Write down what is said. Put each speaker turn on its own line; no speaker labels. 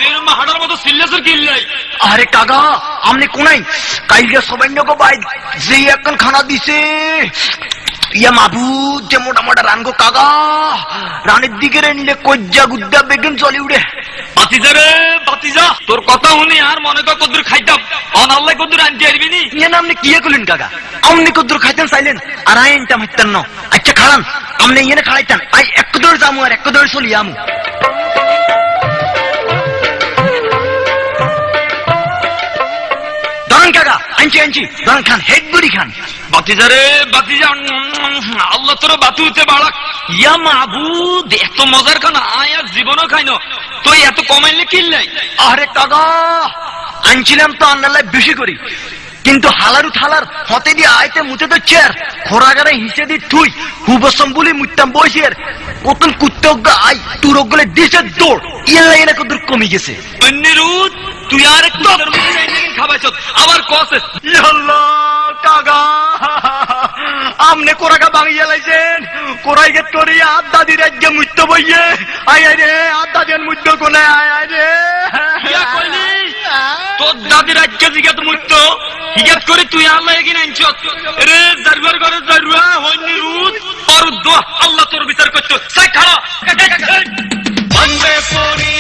এর মাহাড়ার মতো সিল্লেসের কিল্লাই
আরে কাকা আমনে কোনাই কাইলে সবাইকে বাইক যে এখন খানা দিছে ইয়া মাবুদ যে মোটা মোটা রানগো কাকা রানের দিকে রেনলে কজ্জা গুদ্দা বেগুন চলে উড়ে
বাতিজা রে বাতিজা তোর কথা শুনি আর মনে কর কদ্দুর খাইতাম অনাল্লাই কদ্দুর আনতে পারবি নি
ইয়ে না আপনি কি করলেন কাকা আমনি কদ্দুর খাইতেন চাইলেন আর আইনটা মাইতেন না আচ্ছা খাড়ান আমনে ইয়ে খাড়াইতেন আই এক দৌড় যামু আর এক দৌড় চলি আমু ধরেন কাকা আনছি আনছি ধরেন খান হেড বুড়ি খান
বাতিজা রে বাতিজা আল্লাহ তোর বাতুতে বাড়াক ইয়া মাবুদ এত মজার খানা আয় আর জীবনও খাই না তুই এত কমাইলে কিল্লাই
আরে কাকা আনছিলাম তো আন্নাল্লাহ বেশি করি কিন্তু হালারু থালার হতে দিয়ে আইতে মুতে তো চেয়ার খোরাগারে হিসে দি তুই হুবসম বলি মুত্তাম বসিয়ার কতন কুত্তজ্ঞ আই তুরগলে দিছে দৌড় ইয়েলা এনে কত কমে গেছে
অন্যরূপ তুই আর একটু খাবাইছ আবার কসে
আল্লাহ কাকা আমনে কোরাগা ভাঙিয়ে লাইছেন কোরাইগে তোরি আদ দাদি রাজ্যে মুত্ত বইয়ে আয় আয় রে আদ দাদির মুত্ত কোনে আয় আয় রে
ইয়া কইলি তোর দাদি রাজ্যে জিগাত মুত্ত হিগাত করে তুই আল্লাহ এগিয়ে আনছ রে জারবার করে জারুয়া অন্যরূপ আর দোয়া আল্লাহ তোর বিচার করছো সাই খাড়া বন্দে পড়ি